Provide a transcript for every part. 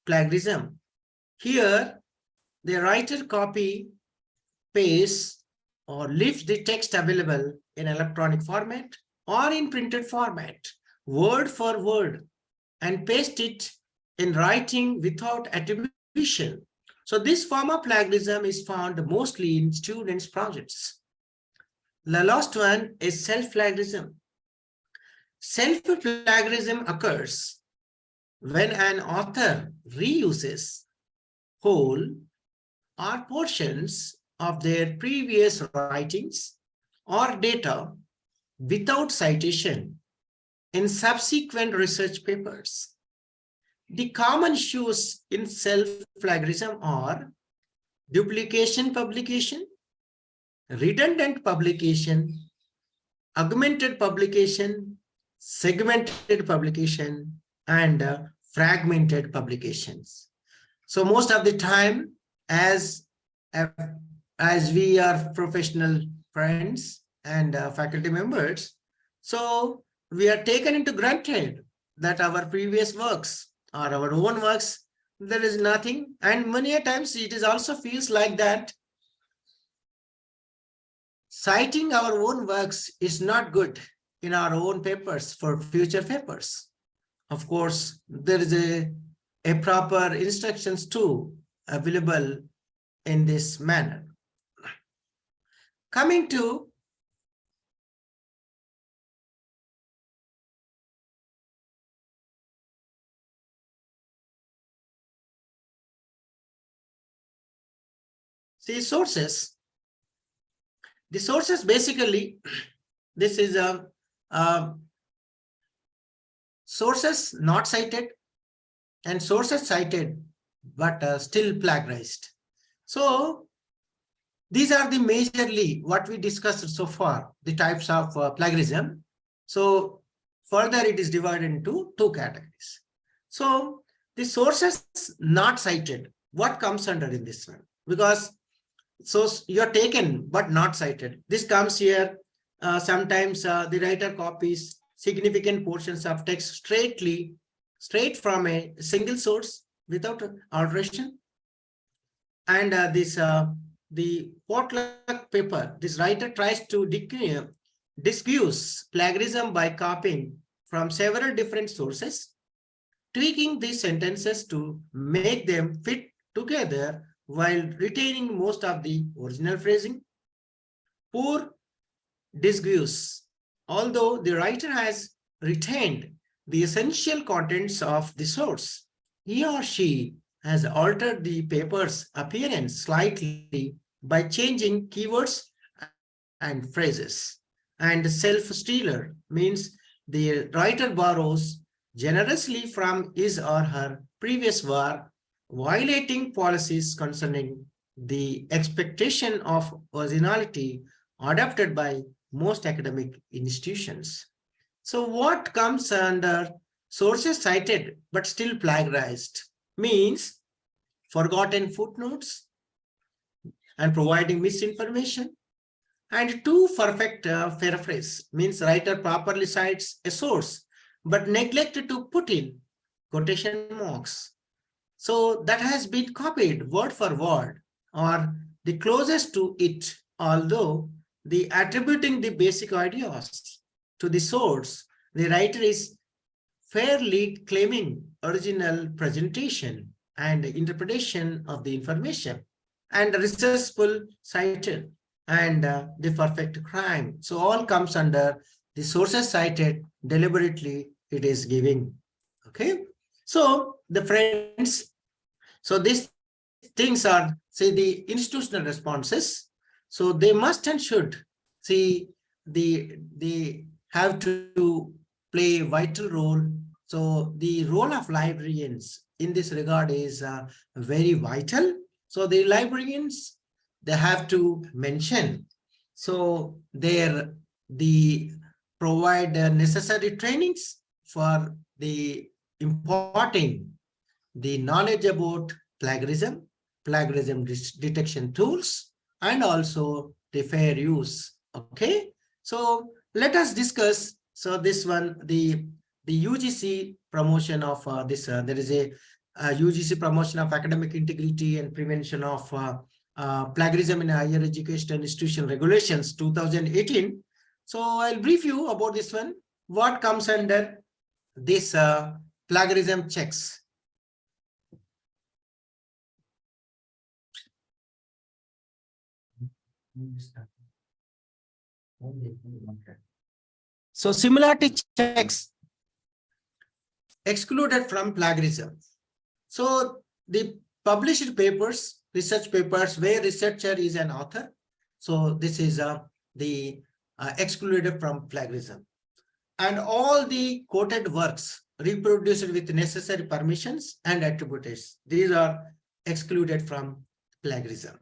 plagiarism. Here, the writer copy, paste, or leaves the text available in electronic format or in printed format, word for word, and paste it in writing without attribution. So this form of plagiarism is found mostly in students' projects. The last one is self-plagiarism. Self-plagiarism occurs when an author reuses whole or portions of their previous writings or data without citation in subsequent research papers. The common issues in self-plagiarism are duplication publication, redundant publication, augmented publication, segmented publication, and fragmented publications. So most of the time, as we are professional friends and faculty members, so we are taken into granted that our previous works or our own works, there is nothing, and many a times it is also feels like that citing our own works is not good in our own papers for future papers. Of course, there is a proper instructions too available in this manner. Coming to see sources. The sources basically, this is a sources not cited and sources cited but still plagiarized. So these are the majorly what we discussed so far, the types of plagiarism. So further it is divided into two categories. So the sources not cited, what comes under in this one? Because so you're taken but not cited. This comes here. Sometimes the writer copies significant portions of text straight from a single source without alteration. And the potluck paper, this writer tries to disguise plagiarism by copying from several different sources, tweaking these sentences to make them fit together while retaining most of the original phrasing. Poor disguise. Although the writer has retained the essential contents of the source, he or she has altered the paper's appearance slightly by changing keywords and phrases. And self-stealer means the writer borrows generously from his or her previous work, violating policies concerning the expectation of originality adopted by most academic institutions. So what comes under sources cited but still plagiarized means forgotten footnotes and providing misinformation, and too perfect paraphrase means writer properly cites a source but neglected to put in quotation marks. So that has been copied word for word or the closest to it, although the attributing the basic ideas to the source, the writer is fairly claiming original presentation and interpretation of the information and resourceful cited and the perfect crime. So all comes under the sources cited deliberately it is giving. Okay. So the friends, so these things are, say, the institutional responses. So they must and should see they have to play a vital role. So the role of librarians in this regard is very vital. So the librarians, they have to mention. So they provide necessary trainings for the imparting the knowledge about plagiarism detection tools, and also the fair use. Okay, so let us discuss. So this one, the UGC promotion of this, there is a UGC promotion of academic integrity and prevention of plagiarism in higher education institution regulations 2018. So I'll brief you about this one. What comes under this plagiarism checks? So similarity checks excluded from plagiarism. So the published papers, research papers where researcher is an author. So this is the excluded from plagiarism. And all the quoted works reproduced with necessary permissions and attributes, these are excluded from plagiarism.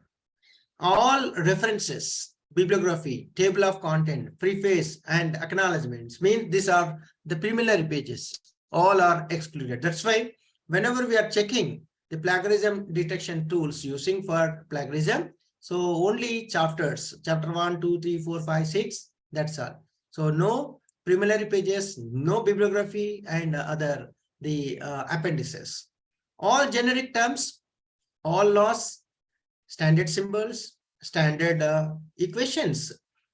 All references, bibliography, table of content, preface, and acknowledgements mean these are the preliminary pages. All are excluded. That's why whenever we are checking the plagiarism detection tools using for plagiarism, so only chapters, chapter 1, 2, 3, 4, 5, 6, that's all. So no preliminary pages, no bibliography, and other the appendices. All generic terms, all laws, standard symbols, standard equations,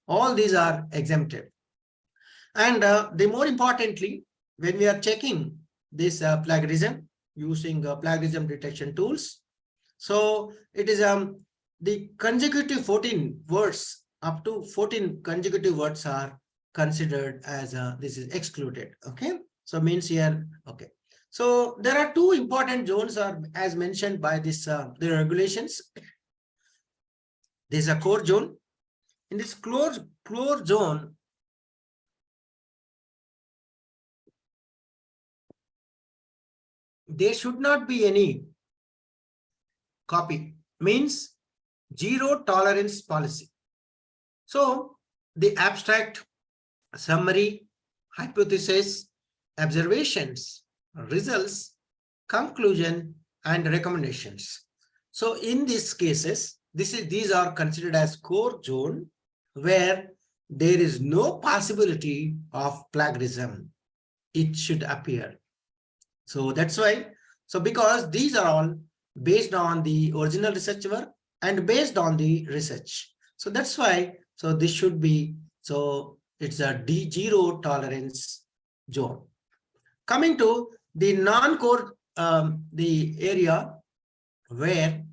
all these are exempted. And the more importantly, when we are checking this plagiarism using plagiarism detection tools, so it is the consecutive 14 words, up to 14 consecutive words are considered as this is excluded. Okay, so means here, okay. So there are two important zones are as mentioned by this the regulations. There's a core zone. In this core zone, there should not be any copy, means zero tolerance policy. So the abstract, summary, hypothesis, observations, results, conclusion, and recommendations. So in these cases, these are considered as core zone where there is no possibility of plagiarism. It should appear. So that's why, so because these are all based on the original research work and based on the research. So that's why, so this should be, so it's a zero tolerance zone. Coming to the non-core, the area where,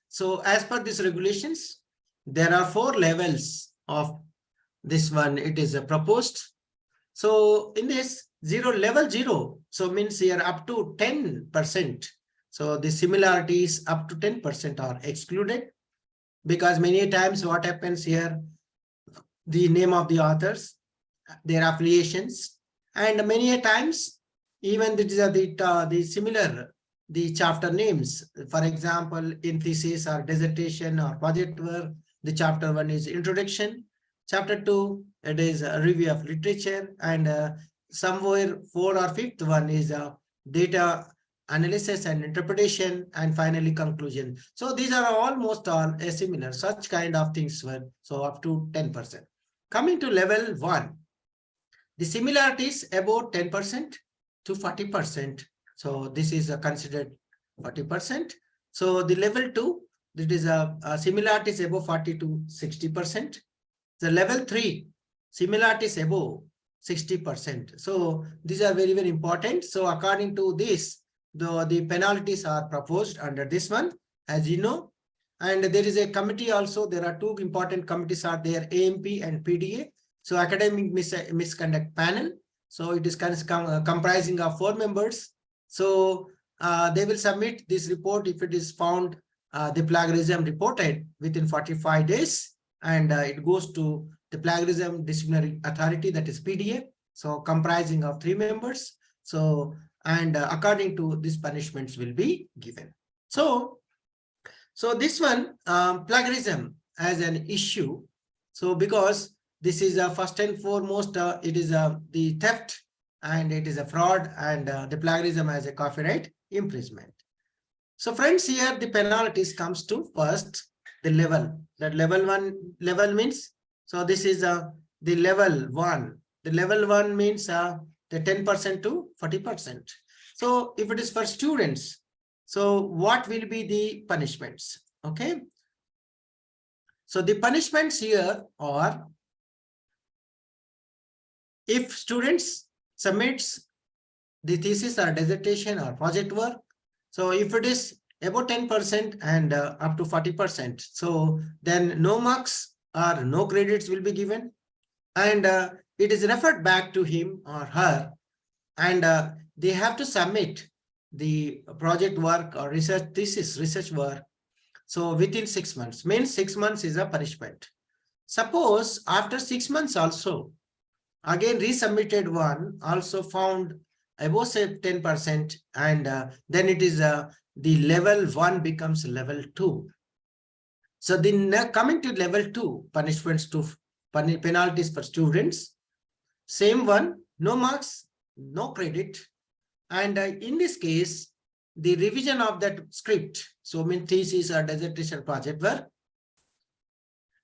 so as per these regulations, there are 4 levels of this one. It is proposed. So in this level 0, so means here up to 10%. So the similarities up to 10% are excluded, because many times what happens here, the name of the authors, their affiliations, and many times even the similar the chapter names. For example, in thesis or dissertation or project work, the chapter 1 is introduction, chapter 2 it is a review of literature, and somewhere 4th or 5th one is data analysis and interpretation, and finally conclusion. So these are almost all similar, such kind of things were, so up to 10%. Coming to level 1, the similarities about 10% to 40%. So this is considered 40%. So the level 2, that is similarities above 40 to 60%. The level 3, similarities above 60%. So these are very, very important. So according to this, the penalties are proposed under this one, as you know. And there is a committee also. There are 2 important committees are there, AMP and PDA. So academic misconduct panel. So it is comprising of 4 members. So they will submit this report if it is found the plagiarism reported within 45 days, and it goes to the plagiarism disciplinary authority, that is PDA. So comprising of 3 members. So and according to these punishments will be given. So this one plagiarism as an issue. So because this is first and foremost, it is the theft, and it is a fraud, and the plagiarism as a copyright infringement. So friends, here the penalties comes to first the level. That level means, so this is the level 1. The level 1 means the 10% to 40%. So if it is for students, So what will be the punishments? Okay. So the punishments here are, if students submits the thesis or dissertation or project work, so if it is about 10% and up to 40%, so then no marks or no credits will be given, and it is referred back to him or her, and they have to submit the project work or research thesis, research work, so within 6 months. Means 6 months is a punishment. Suppose after 6 months also, again resubmitted one also found above say 10%, and then it is the level 1 becomes level 2. So the coming to level 2, punishments to penalties for students, same one, no marks, no credit, and in this case the revision of that script, so mean thesis or dissertation project work,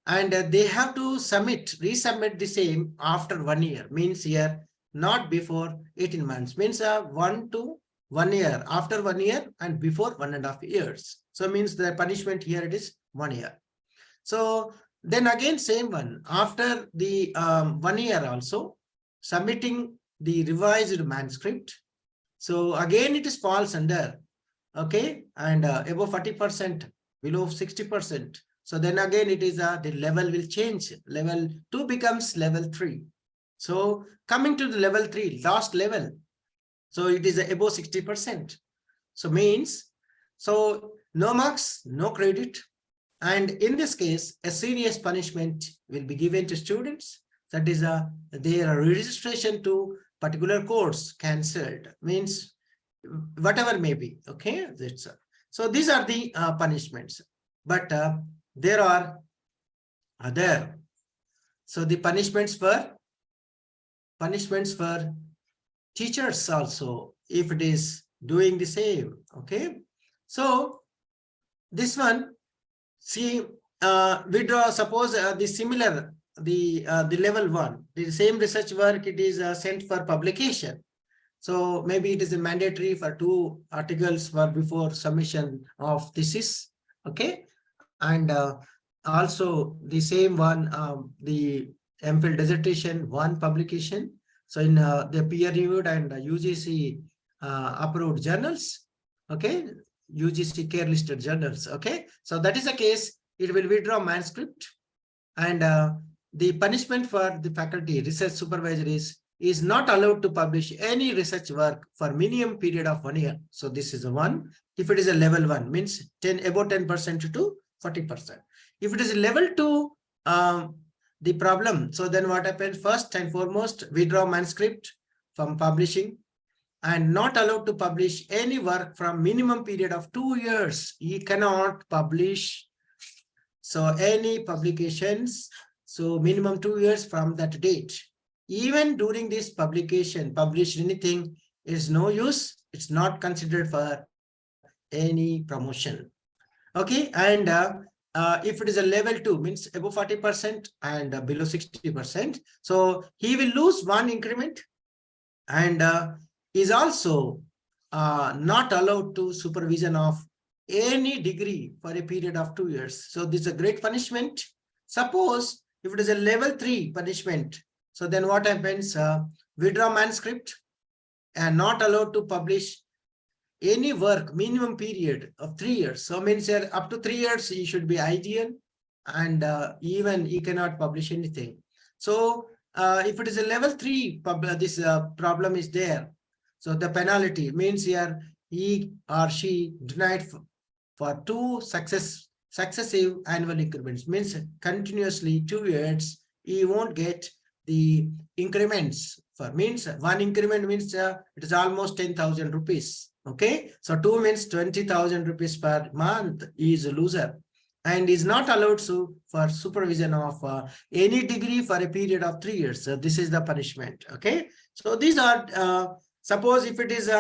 and they have to resubmit the same after 1 year. Means here not before 18 months, means 1 to 1 year, after 1 year and before 1.5 years. So means the punishment here it is 1 year. So then again same one, after the 1 year also submitting the revised manuscript. So again it is falls under, okay, and above 40%, below 60%. So then again it is the level will change. Level 2 becomes level 3. So coming to the level 3, last level, so it is above 60%. So means, so no marks, no credit. And in this case, a serious punishment will be given to students. That is their registration to particular course cancelled, means whatever may be. Okay, that's so these are the punishments. But there are other. So the punishments for teachers also, if it is doing the same. Okay, so this one, see, withdraw. Suppose the similar, the level 1, the same research work, it is sent for publication. So maybe it is a mandatory for 2 articles for before submission of thesis. Okay, and also the same one, the MPhil dissertation 1 publication. So in the peer-reviewed and UGC approved journals. Okay, UGC care listed journals. Okay, so that is the case. It will withdraw manuscript, and the punishment for the faculty research supervisor is not allowed to publish any research work for minimum period of 1 year. So this is a 1. If it is a level 1, means about 10% to 40%. If it is a level 2, the problem. So then what happens? First and foremost, withdraw manuscript from publishing, and not allowed to publish any work from minimum period of 2 years. He cannot publish so any publications, so minimum 2 years from that date. Even during this publication, publish anything is no use. It's not considered for any promotion. Okay, and if it is a level 2, means above 40% and below 60%, so he will lose 1 increment, and is also not allowed to supervision of any degree for a period of 2 years. So this is a great punishment. Suppose if it is a level 3 punishment, so then what happens? Withdraw manuscript and not allowed to publish any work minimum period of 3 years. So means up to 3 years he should be IGN, and even he cannot publish anything. So if it is a level 3, this problem is there. So the penalty means here he or she denied for 2 successive annual increments, means continuously 2 years he won't get the increments. For means 1 increment means it is almost 10,000 rupees. Okay, so 2 means 20,000 rupees per month. He is a loser and is not allowed to for supervision of any degree for a period of 3 years. So this is the punishment. Okay, so these are suppose if it is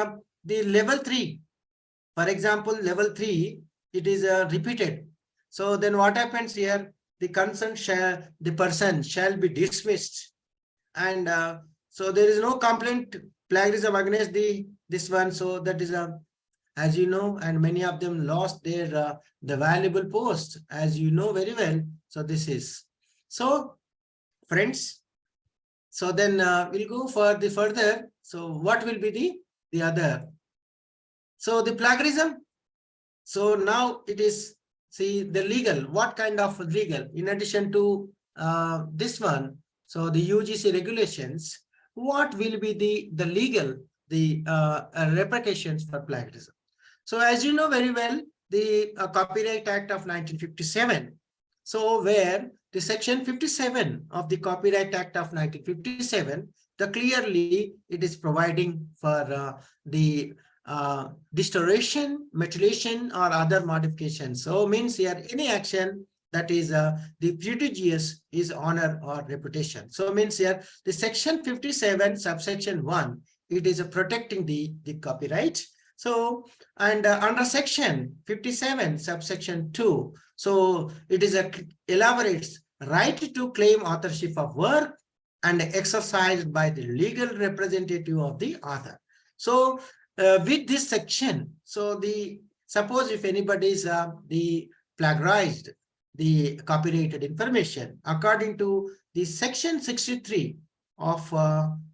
the level 3, for example, level 3, it is repeated. So then what happens here? The concerned the person shall be dismissed, and so there is no complaint plagiarism against this one. So that is as you know, and many of them lost their the valuable post, as you know very well. So this is so, friends. So then we'll go for the further. So what will be the other? So the plagiarism. So now it is, see, the legal. What kind of legal? In addition to this one, so the UGC regulations, what will be the legal, the repercussions for plagiarism? So as you know very well, the Copyright Act of 1957. So where the section 57 of the Copyright Act of 1957, the clearly it is providing for the distortion, mutilation, or other modifications. So means here any action that is the prejudicious is honor or reputation. So means here the section 57 subsection 1, it is protecting the copyright. So and under section 57 subsection 2, so it is elaborates right to claim authorship of work and exercised by the legal representative of the author. So with this section, so the suppose if anybody is the plagiarized the copyrighted information according to the section 63 of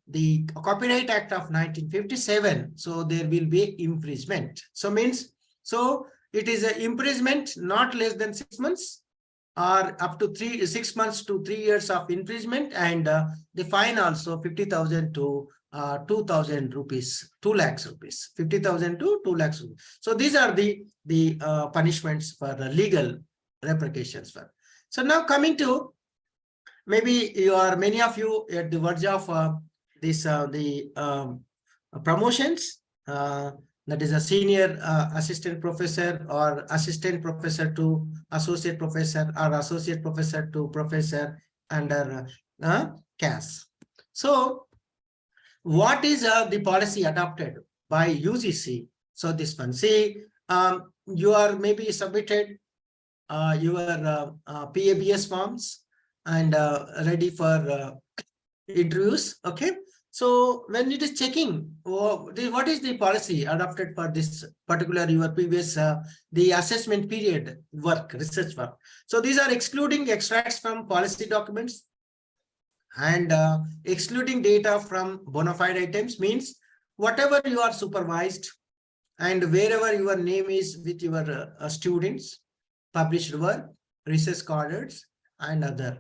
the Copyright Act of 1957, so there will be imprisonment. So means, so it is an imprisonment not less than 6 months or up to 6 months to 3 years of imprisonment, and the fine also 50,000 to 2,000 rupees, 2 lakhs rupees, 50,000 to 2 lakhs rupees. So these are the punishments for the legal repercussions for. So now coming to, maybe many of you at the verge of promotions, that is a senior assistant professor or assistant professor to associate professor or associate professor to professor under CAS. So what is the policy adopted by UGC? So this one, see, you are maybe submitted your PABS forms and ready for interviews. Okay. So when it is checking, what is the policy adopted for this particular your previous the assessment period work, research work? So these are excluding extracts from policy documents and excluding data from bona fide items, means whatever you are supervised and wherever your name is with your students, published work, research scholars, and other.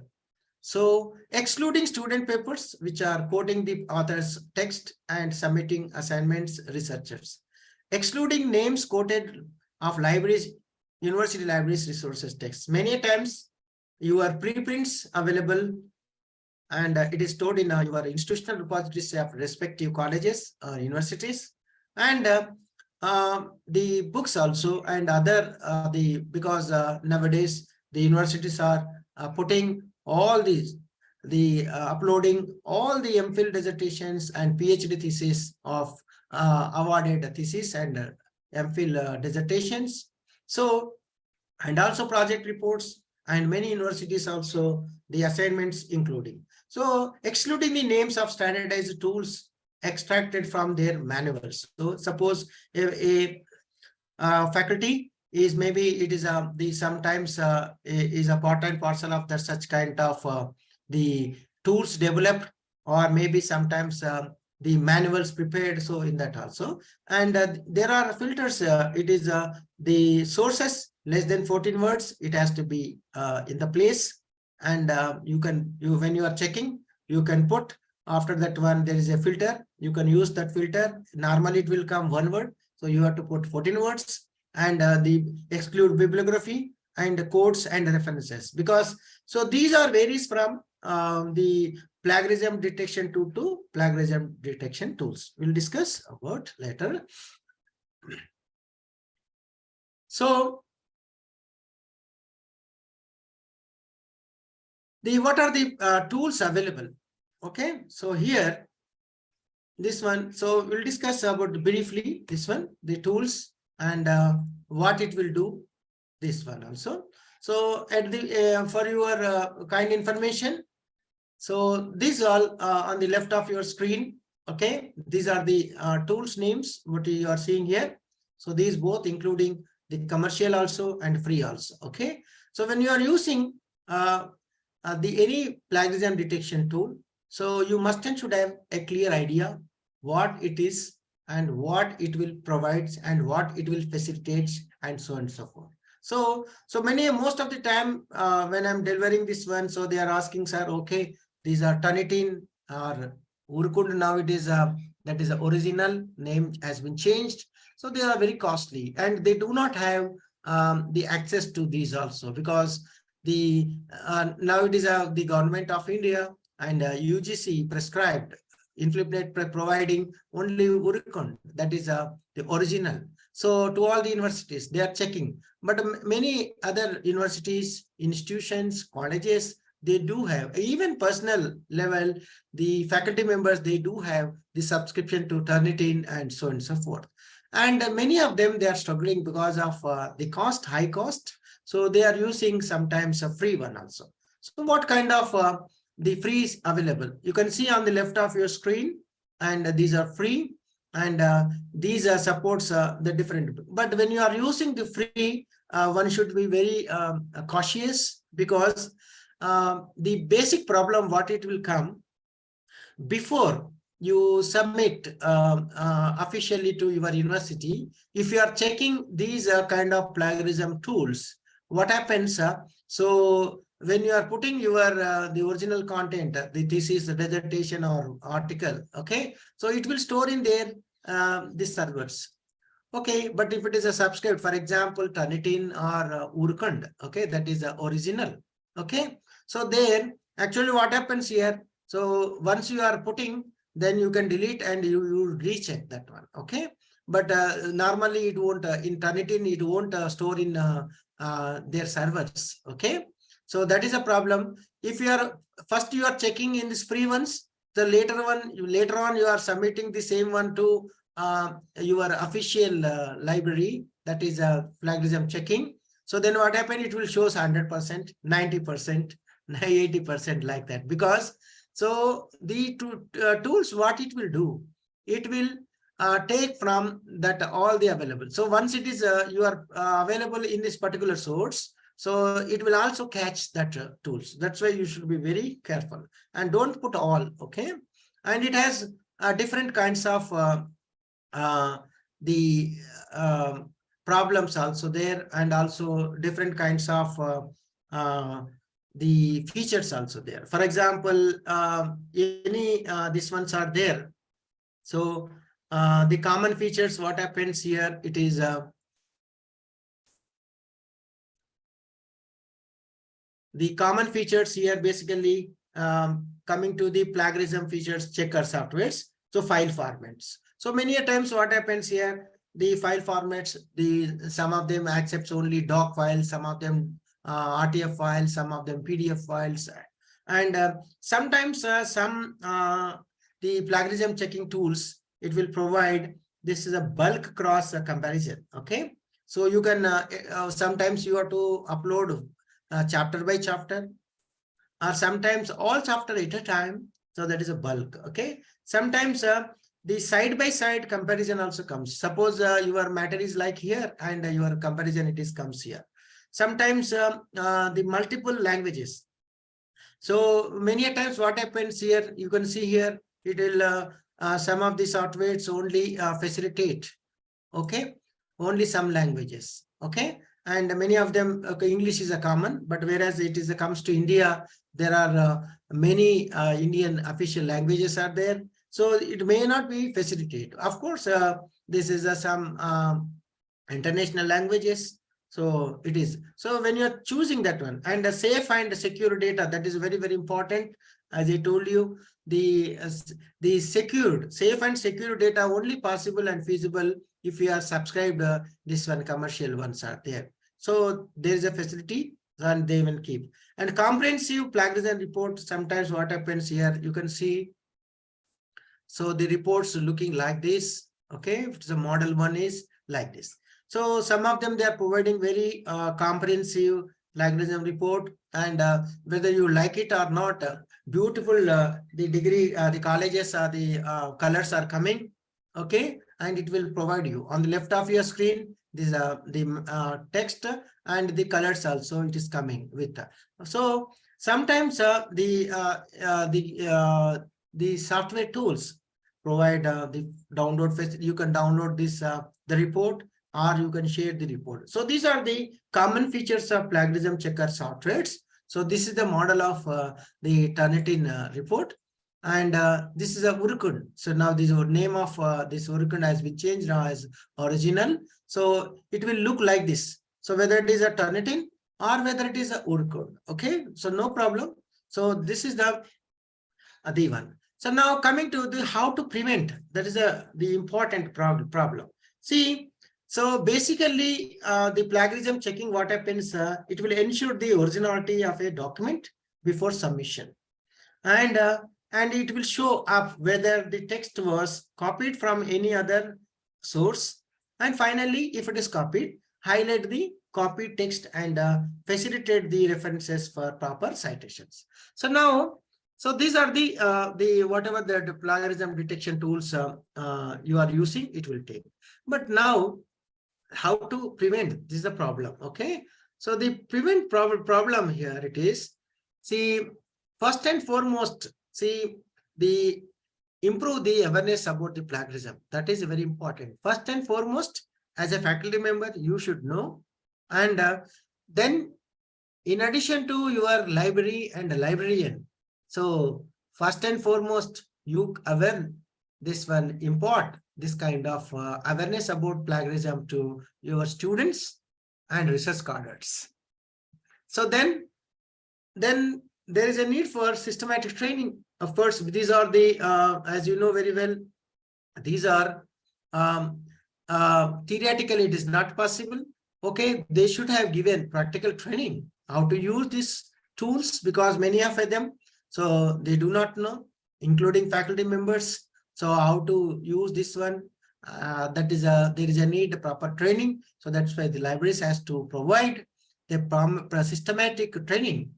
So excluding student papers which are quoting the author's text and submitting assignments, researchers. Excluding names quoted of libraries, university libraries, resources texts. Many times your preprints available and it is stored in your institutional repositories of respective colleges or universities, and the books also and other because nowadays the universities are putting all these, uploading all the MPhil dissertations and PhD thesis of awarded thesis and MPhil dissertations. So, and also project reports, and many universities also the assignments including. So excluding the names of standardized tools extracted from their manuals. So suppose a faculty is, maybe it is sometimes is a part and parcel of the such kind of the tools developed, or maybe sometimes the manuals prepared. So in that also, and there are filters. It is the sources less than 14 words. It has to be in the place, and when you are checking, you can put after that one there is a filter. You can use that filter. Normally it will come 1 word, so you have to put 14 words. And the exclude bibliography and quotes and references, because so these are varies from the plagiarism detection tool to plagiarism detection tools. We'll discuss about later. So what are the tools available? Okay, so here this one, so we'll discuss about briefly this one, the tools and what it will do, this one also. So at the for your kind information, so these all on the left of your screen. Okay, these are the tools names what you are seeing here. So these both including the commercial also and free also. Okay. So when you are using the any plagiarism detection tool, so you must and should have a clear idea what it is and what it will provide and what it will facilitate and so on and so forth. So most of the time when I'm delivering this one, so they are asking, sir, okay, these are Turnitin or Urkund. Now it is that is the original name has been changed. So they are very costly and they do not have the access to these also, because the now it is the government of India and UGC prescribed Inflipnet providing only Urkund, that is the original. So to all the universities, they are checking, but many other universities, institutions, colleges, they do have, even personal level, the faculty members, they do have the subscription to Turnitin and so on and so forth. And many of them, they are struggling because of the cost, high cost. So they are using sometimes a free one also. So what kind of the free is available? You can see on the left of your screen, and these are free, and these supports the different. But when you are using the free, one should be very cautious, because the basic problem what it will come before you submit officially to your university. If you are checking these kind of plagiarism tools, what happens? So when you are putting your the original content, the thesis, the dissertation or article, okay, so it will store in there these servers. Okay, but if it is a subscript, for example, Turnitin or Urkund, okay, that is the original. Okay, so there actually what happens here? So once you are putting, then you can delete and you recheck that one. Okay, but normally it won't in Turnitin, it won't store in their servers. Okay, so that is a problem. If you are first you are checking in these free ones, the later on you are submitting the same one to your official library, that is a plagiarism checking. So then what happened? It will show 100%, 90%, 80% like that. Because so the tools, what it will do, it will take from that all the available. So once it is you are available in this particular source, so it will also catch that tools. That's why you should be very careful and don't put all. Okay, and it has different kinds of the problems also there, and also different kinds of the features also there. For example, any these ones are there. So the common features, what happens here, it is the common features here basically coming to the plagiarism features checker softwares. So file formats. So many a times what happens here, the file formats, some of them accepts only doc files, some of them RTF files, some of them PDF files, and sometimes the plagiarism checking tools, it will provide, this is a bulk cross comparison. Okay, so you can sometimes you have to upload chapter by chapter, or sometimes all chapter at a time. So that is a bulk. Okay, sometimes the side by side comparison also comes. Suppose your matter is like here and your comparison it is comes here. Sometimes the multiple languages. So many a times what happens here, you can see here, it will some of the softwares only facilitate, okay, only some languages. Okay, and many of them, okay, English is a common, but whereas it is comes to India, there are many Indian official languages are there. So it may not be facilitated. Of course, this is some international languages. So it is. So when you're choosing that one, and the safe and secure data, that is very, very important. As I told you, the secured, safe and secure data only possible and feasible if you are subscribed this one, commercial ones are there. So there is a facility and they will keep. And comprehensive plagiarism report, sometimes what happens here, you can see. So the reports looking like this. Okay, if it's a model one is like this. So some of them, they are providing very comprehensive plagiarism report, and whether you like it or not, beautiful the degree, the colleges are the colors are coming. Okay, and it will provide you on the left of your screen. This the text and the colors also it is coming with. So sometimes the software tools provide the download facility. You can download this the report, or you can share the report. So these are the common features of plagiarism checker softwares. So this is the model of the Turnitin report. And this is a Urkund. So now this name of this Urkund has been changed now as original. So it will look like this. So whether it is a Turnitin or whether it is a Urkund. Okay, so no problem. So this is the one. So now coming to the how to prevent, that is the important problem. See, so basically the plagiarism checking, what happens, it will ensure the originality of a document before submission. And it will show up whether the text was copied from any other source. And finally, if it is copied, highlight the copied text and facilitate the references for proper citations. So now, so these are the whatever the plagiarism detection tools you are using, it will take. But now, how to prevent? This is the problem. Okay, so the prevent problem here it is. See, first and foremost, see, the improve the awareness about the plagiarism. That is very important. First and foremost, as a faculty member, you should know. And then, in addition to your library and librarian, so first and foremost, you aware this one, impart this kind of awareness about plagiarism to your students and research scholars. So then there is a need for systematic training. Of course, these are the, as you know very well, these are theoretically it is not possible. Okay, they should have given practical training how to use these tools, because many of them, so they do not know, including faculty members. So how to use this one, that is there is a need proper training. So that's why the libraries has to provide the systematic training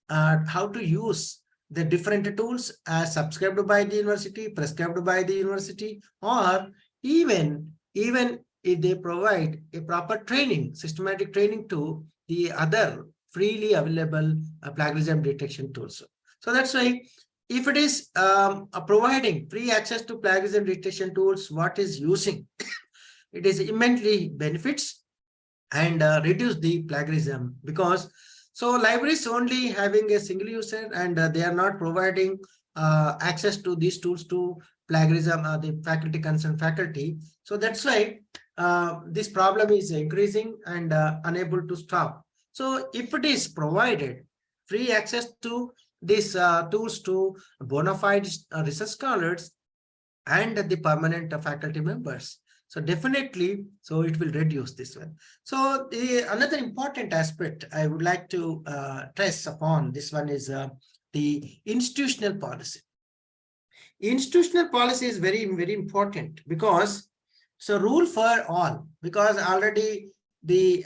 how to use the different tools as subscribed by the university, prescribed by the university, or even if they provide a proper training, systematic training to the other freely available plagiarism detection tools. So that's why if it is providing free access to plagiarism detection tools, what is using, it is immensely benefits and reduce the plagiarism, because so libraries only having a single user and they are not providing access to these tools to plagiarism, the faculty concerned faculty. So that's why this problem is increasing and unable to stop. So if it is provided free access to these tools to bona fide research scholars and the permanent faculty members, so definitely, so it will reduce this one. So another important aspect I would like to stress upon this one is the institutional policy. Institutional policy is very, very important, because so rule for all, because already the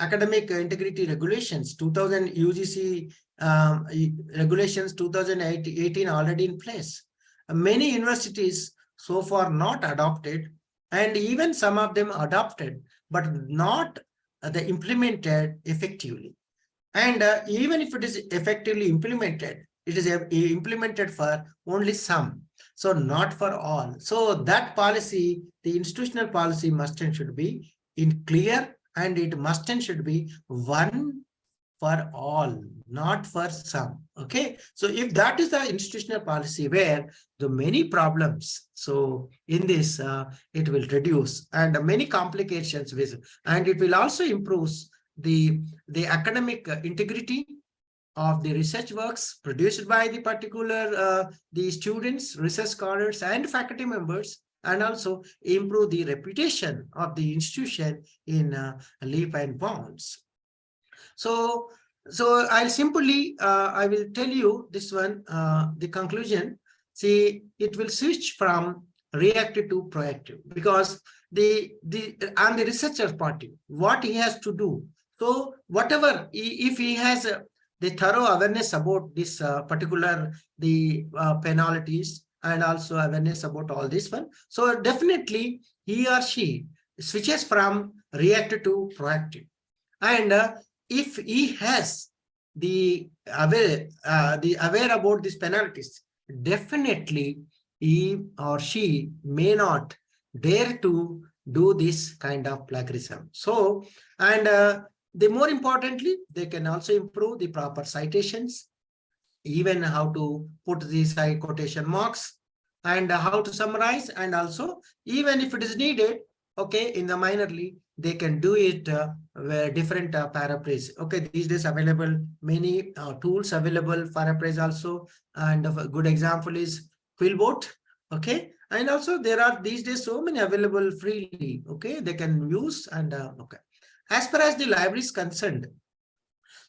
academic integrity regulations 2000 UGC regulations 2018 already in place. Many universities so far not adopted, and even some of them adopted, but not implemented effectively. And even if it is effectively implemented, it is implemented for only some, so not for all. So that policy, the institutional policy, must and should be in clear, and it must and should be one for all, not for some. Okay, so if that is the institutional policy, where the many problems, so in this it will reduce, and many complications with, and it will also improve the academic integrity of the research works produced by the particular the students, research scholars, and faculty members, and also improve the reputation of the institution in leap and bounds. So I'll simply I will tell you this one, the conclusion. See, it will switch from reactive to proactive, because the researcher party, what he has to do. So whatever, if he has the thorough awareness about this particular penalties and also awareness about all this one. So definitely he or she switches from reactive to proactive. And if he has the aware about these penalties, definitely he or she may not dare to do this kind of plagiarism. So, and the more importantly, they can also improve the proper citations, even how to put these high quotation marks, and how to summarize, and also even if it is needed, okay, in the minorly, they can do it where different paraphrase. Okay, these days available many tools available paraphrase also, and a good example is Quillbot. Okay, and also there are these days so many available freely. Okay, they can use. And okay, as far as the library is concerned,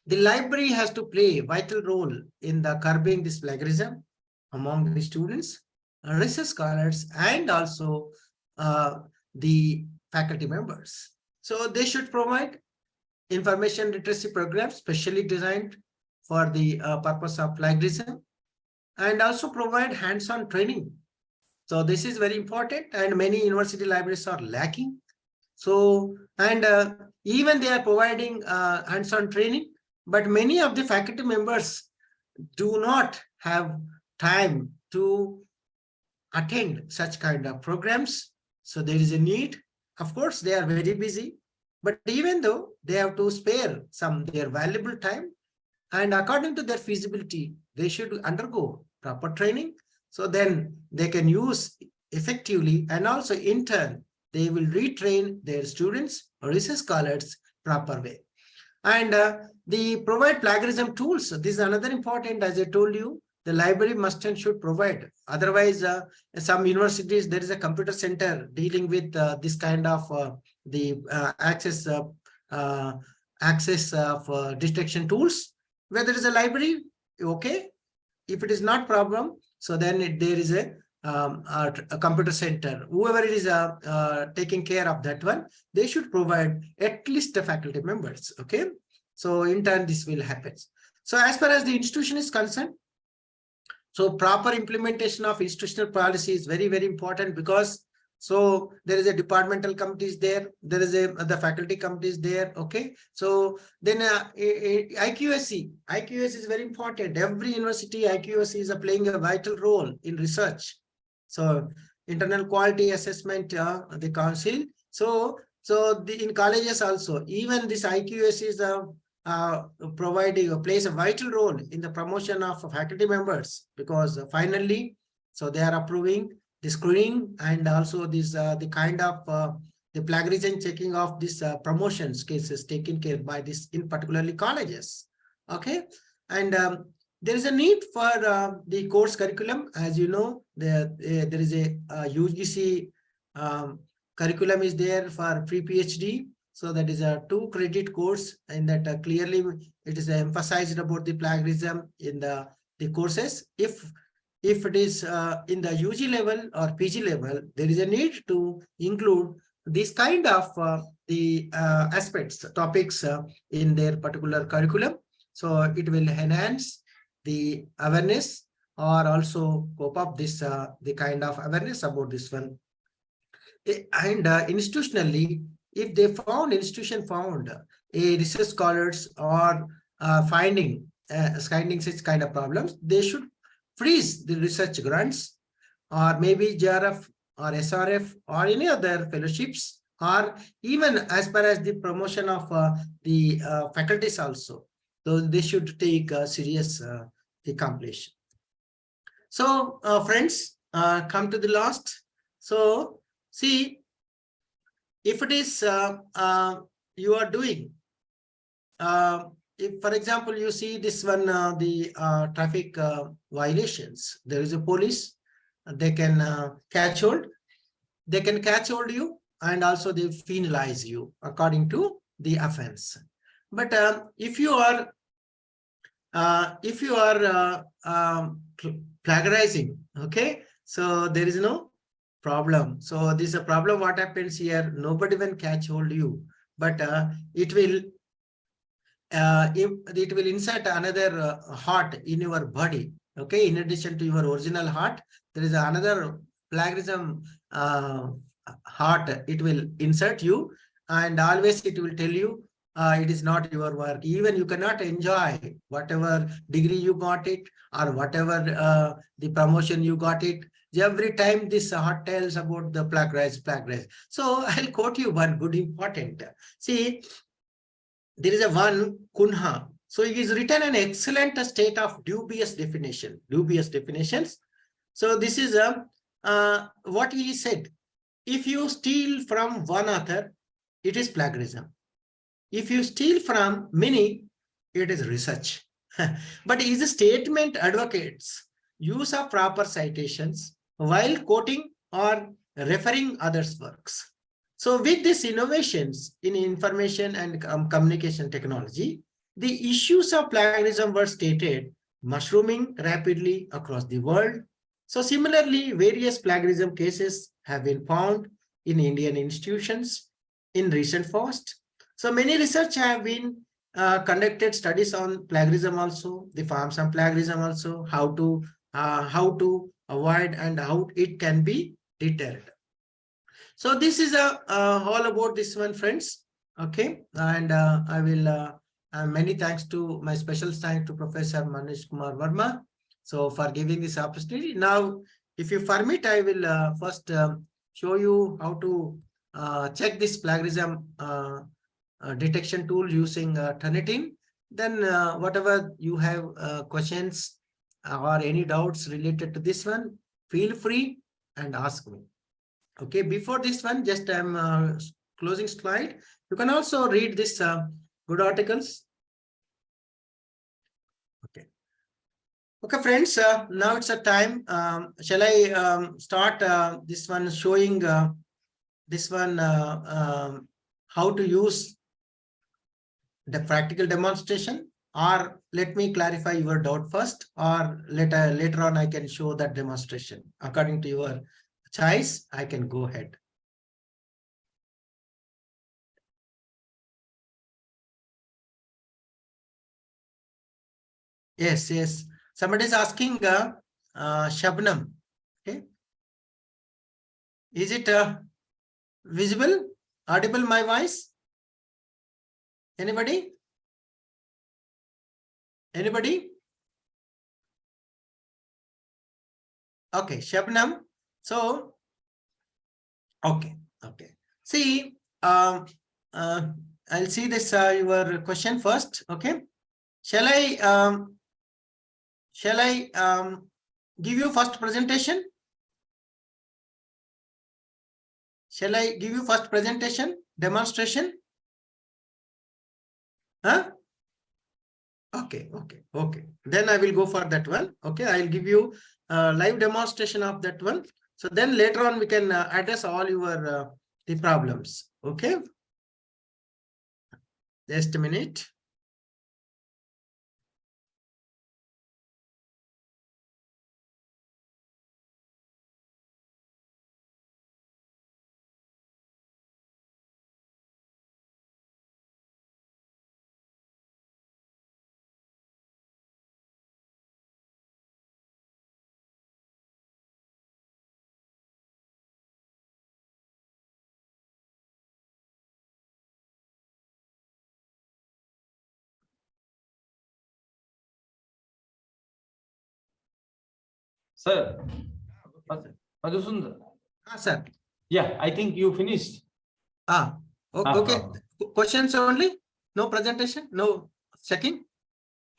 the library has to play a vital role in the curbing this plagiarism among the students, research scholars, and also uh, the faculty members. So they should provide information literacy programs specially designed for the purpose of plagiarism, and also provide hands-on training. So this is very important, and many university libraries are lacking. So, and even they are providing hands-on training, but many of the faculty members do not have time to attend such kind of programs. So there is a need. Of course, they are very busy, but even though they have to spare some their valuable time, and according to their feasibility, they should undergo proper training. So then they can use effectively, and also in turn, they will retrain their students or research scholars proper way. And the provide plagiarism tools. This is another important, as I told you, the library must and should provide. Otherwise, some universities, there is a computer center dealing with this kind of the access of detection tools. Where there is a library, okay. If it is not problem, so then there is a computer center. Whoever it is taking care of that one, they should provide at least the faculty members. Okay, so in turn this will happen. So as far as the institution is concerned, so proper implementation of institutional policy is very, very important, because so there is a departmental committees there, there is the faculty committees there. Okay, so then IQSC is very important. Every university IQSC is playing a vital role in research. So internal quality assessment, the council. So in colleges also, even this IQSC is providing or plays a vital role in the promotion of faculty members, because finally, so they are approving the screening, and also this the kind of the plagiarism checking of this promotions cases taken care by this in particularly colleges. Okay, and there is a need for the course curriculum. As you know, there is a UGC curriculum is there for pre-PhD. So that is a 2-credit course, and that clearly it is emphasized about the plagiarism in the courses. If it is in the UG level or PG level, there is a need to include this kind of the aspects, topics in their particular curriculum. So it will enhance the awareness, or also cope up this the kind of awareness about this one. And institutionally, if they found a research scholars or finding such kind of problems, they should freeze the research grants, or maybe JRF or SRF or any other fellowships, or even as far as the promotion of the faculties also. So they should take serious the completion. So friends, come to the last. So see, if it is you are doing, if for example you see this one, the traffic violations, there is a police, they can catch hold you, and also they penalize you according to the offense. But if you are plagiarizing, okay, so there is no problem. So this is a problem. What happens here? Nobody will catch hold you, but it will insert another heart in your body. Okay, in addition to your original heart, there is another plagiarism heart. It will insert you, and always it will tell you it is not your work. Even you cannot enjoy whatever degree you got it, or whatever the promotion you got it. Every time this heart tells about the plagiarize. So I'll quote you one good important. See, there is a one Kunha. So it is written an excellent state of dubious definition, dubious definitions. So this is what he said. If you steal from one author, it is plagiarism. If you steal from many, it is research. But his statement advocates use of proper citations while quoting or referring others' works. So with these innovations in information and communication technology, the issues of plagiarism were stated mushrooming rapidly across the world. So similarly, various plagiarism cases have been found in Indian institutions in recent past. So many research have been conducted studies on plagiarism also, the forms of plagiarism also, how to avoid and how it can be deterred. So this is all about this one, friends. Okay, and I will many thanks to my special thanks to Professor Manish Kumar Verma. So for giving this opportunity. Now, if you permit, I will first show you how to check this plagiarism detection tool using Turnitin. Then whatever you have questions or any doubts related to this one, feel free and ask me. Okay, before this one, just I'm closing slide. You can also read this good articles. Okay. Okay, friends, now it's a time. Shall I start this one showing this one how to use the practical demonstration, or let me clarify your doubt first, or later on I can show that demonstration according to your choice. I can go ahead. Yes. Somebody is asking Shabnam. Okay. Is it visible, audible, my voice? Anybody? Anybody? Okay, Shabnam. So, okay. See, I'll see this your question first. Okay. Shall I give you first presentation? Shall I give you first presentation, demonstration? Huh? Okay. Then I will go for that one. Okay, I'll give you a live demonstration of that one. So then later on we can address all your the problems. Okay. Just a minute. Sir, Madhusundar. Sir. Yeah, I think you finished. Okay. Questions only? No presentation? No checking?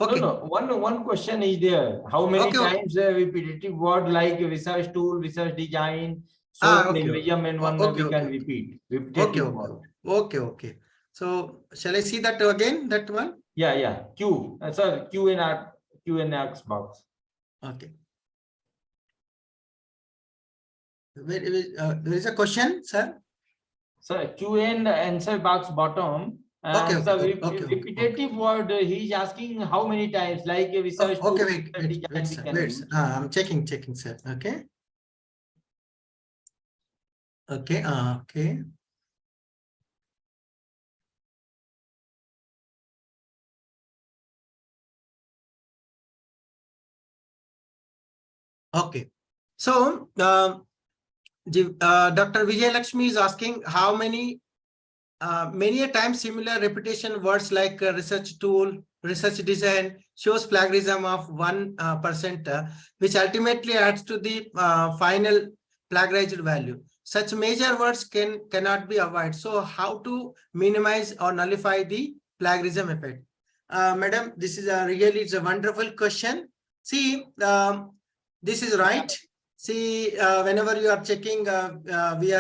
Okay. No. One question is there. How many times repetitive word like research tool, research design, museum, and one we can repeat? Repetitive word. Okay. So shall I see that again? That one? Yeah. Q. Sir, Q and X box. Okay. There is a question, sir. Sir, Q and answer box bottom. Repetitive word. He is asking how many times, like research. Wait. I'm checking, sir. Okay. Okay. Okay. So Dr. Vijay Lakshmi is asking how many a time similar repetition words like research tool, research design shows plagiarism of 1%, which ultimately adds to the final plagiarized value. Such major words cannot be avoided. So how to minimize or nullify the plagiarism effect? Madam, this is it's a wonderful question. See, this is right. See, whenever you are checking, we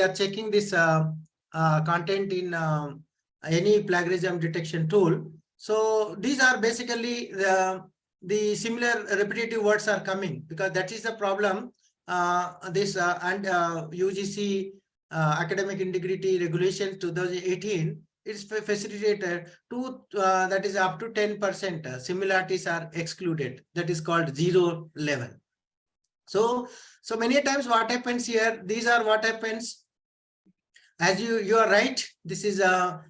are checking this content in any plagiarism detection tool. So these are basically the similar repetitive words are coming, because that is the problem. UGC Academic Integrity Regulation 2018 is facilitated to that is up to 10% similarities are excluded. That is called zero level. So many times what happens here, these are what happens. As you are right, this is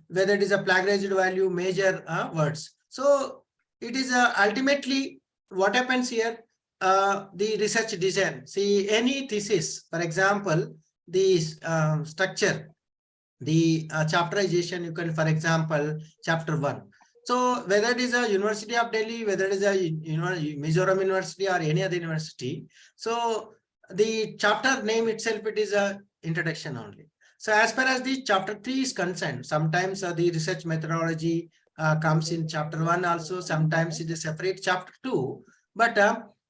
whether it is a plagiarized value major words. So it is ultimately what happens here, the research design. See, any thesis, for example, the structure, the chapterization, you can, for example, chapter 1. So whether it is a University of Delhi, whether it is a Mizoram University or any other university, so the chapter name itself, it is a introduction only. So as far as the chapter 3 is concerned, sometimes the research methodology comes in chapter 1 also, sometimes it is separate chapter 2. But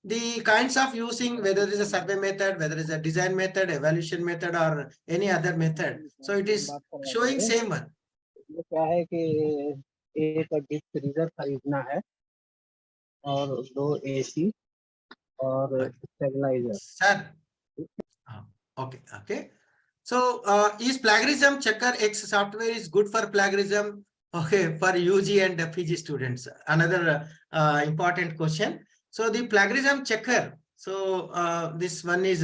the kinds of using, whether it is a survey method, whether it is a design method, evaluation method, or any other method, so it is showing same one. क्या है कि एक deep freezer खरीदना है और 2 AC और stabiliser. Sir, okay. So is plagiarism checker X software is good for plagiarism? Okay, for UG and PG students. Another important question. So the plagiarism checker. So this one is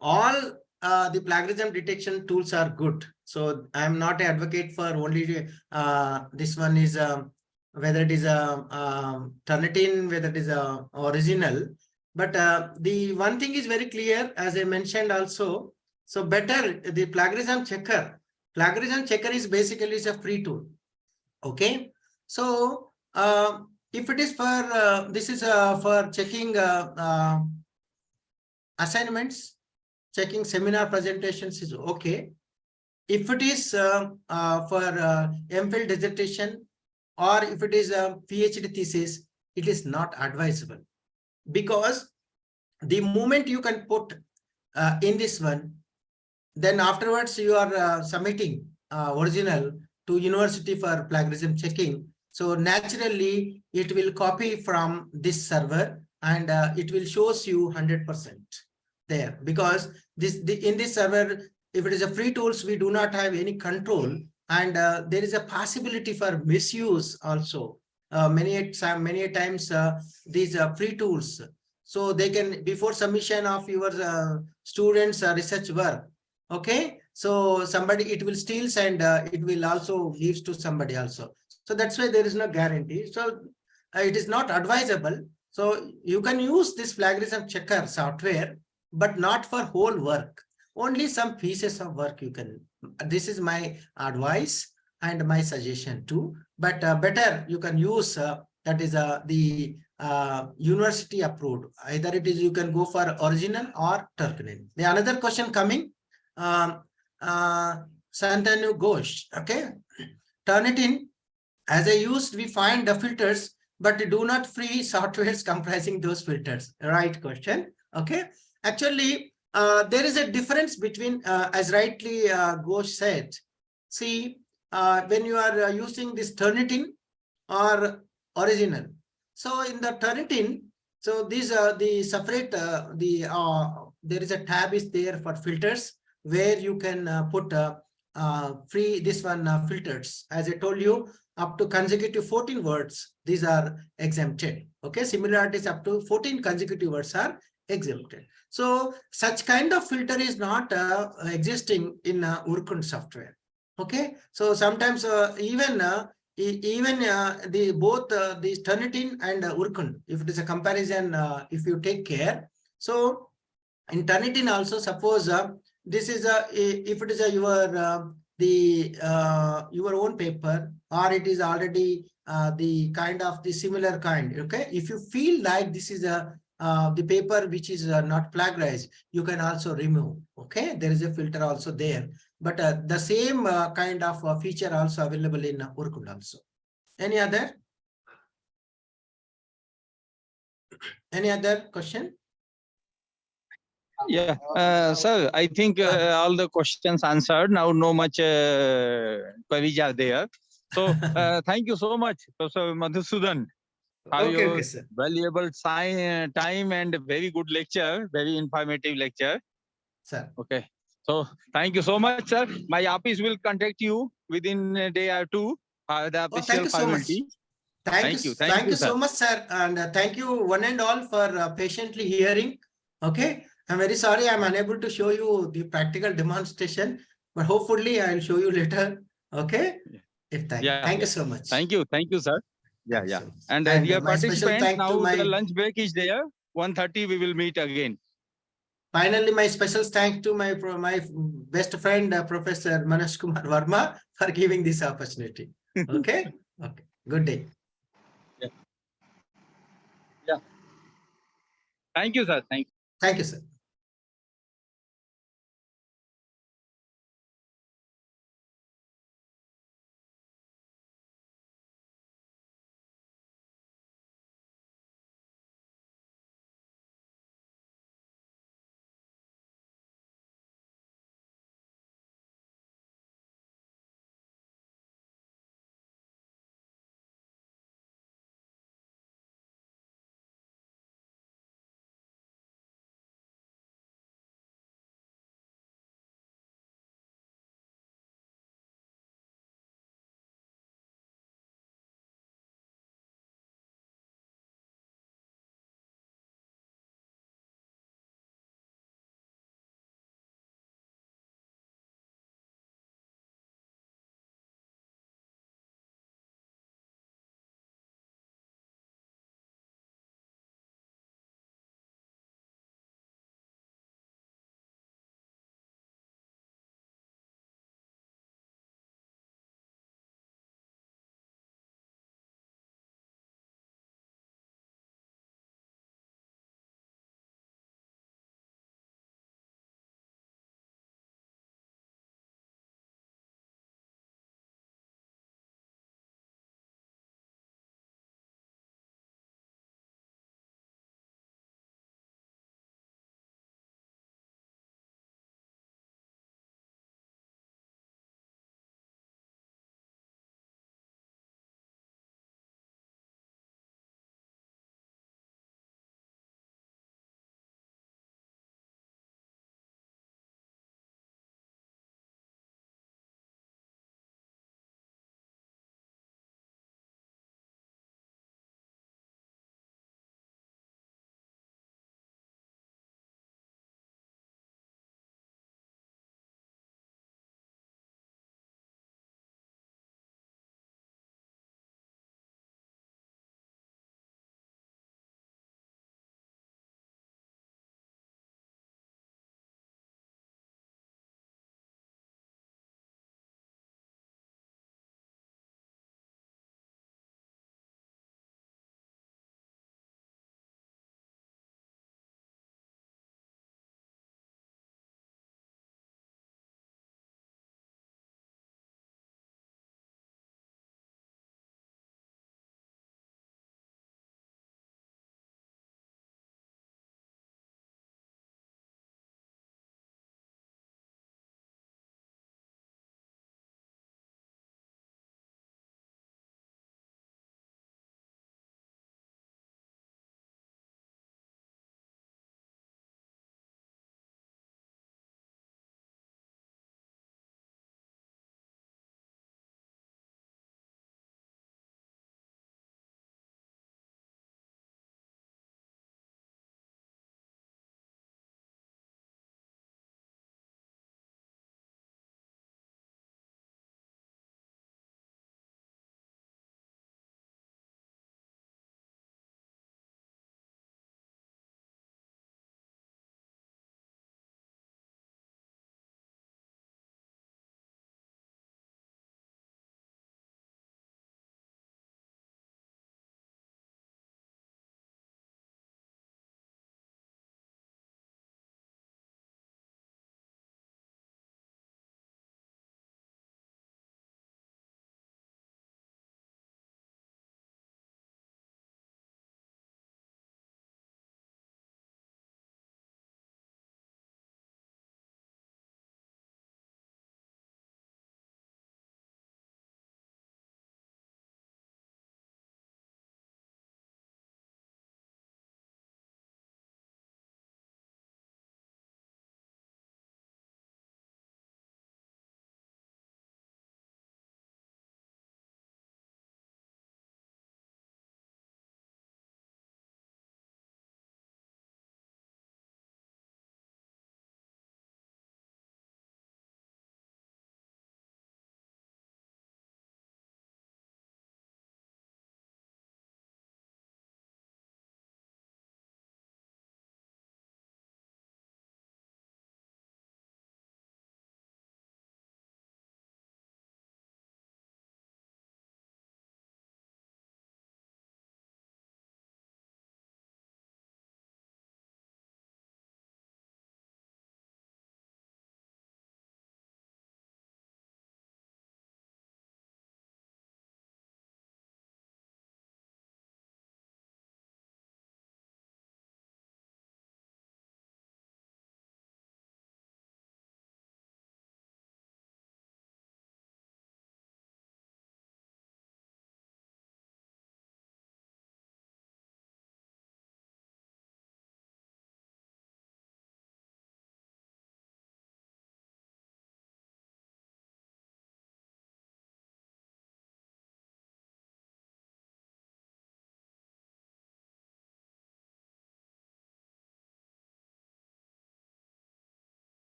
all the plagiarism detection tools are good. So I am not an advocate for only this one is whether it is a Turnitin, whether it is a original. But the one thing is very clear, as I mentioned also. So better the plagiarism checker. Plagiarism checker is basically is a free tool. Okay. So if it is for this is for checking assignments, checking seminar presentations is okay. If it is for MPhil dissertation, or if it is a PhD thesis, it is not advisable, because the moment you can put in this one, then afterwards you are submitting original to university for plagiarism checking. So naturally it will copy from this server, and it will shows you 100% there, because in this server, if it is a free tools, we do not have any control, and there is a possibility for misuse also. Many times these free tools, so they can, before submission of your students research work, okay, so somebody, it will steals, and it will also gives to somebody also. So that's why there is no guarantee. So it is not advisable. So you can use this plagiarism checker software, but not for whole work. Only some pieces of work you can. This is my advice and my suggestion too. But better you can use that is the university approved. Either it is you can go for original or Turkmen. The another question coming. Santanu Ghosh. Okay, Turnitin. As I used, we find the filters, but do not free softwares comprising those filters. Right question. Okay. Actually, there is a difference between, as rightly Ghosh said, see, when you are using this Turnitin or original. So in the Turnitin, so these are the separate, there is a tab is there for filters, where you can put free this one filters. As I told you, up to consecutive 14 words, these are exempted. Okay, similarities up to 14 consecutive words are exempted. So such kind of filter is not existing in Urkund software. Okay, so sometimes even the both the Turnitin and Urkund, if it is a comparison, if you take care, So in Turnitin also, suppose this is if it is your own paper, or it is already the kind of the similar kind. Okay, if you feel like this is the paper which is not plagiarized, you can also remove. Okay, there is a filter also there, but the same kind of feature also available in Orkut also. Any other question? Yeah, sir, I think all the questions answered. Now no much queries are there. So thank you so much, Professor Madhusudan. Okay, sir. Valuable time and very good lecture, very informative lecture. Sir. Okay. So thank you so much, sir. My office will contact you within a day or two. The official Thank you so much. formality. Thank you so much, sir. And thank you one and all for patiently hearing. Okay. I'm very sorry I'm unable to show you the practical demonstration, but hopefully I'll show you later. Okay. Thank you so much. Thank you, sir. Yeah. So and dear my special participants, thanks now to my the lunch break is there. 1:30 we will meet again. Finally, my special thanks to my best friend, Professor Manesh Kumar Verma, for giving this opportunity. Okay. Okay. Good day. Yeah. Thank you, sir. Thank you, sir.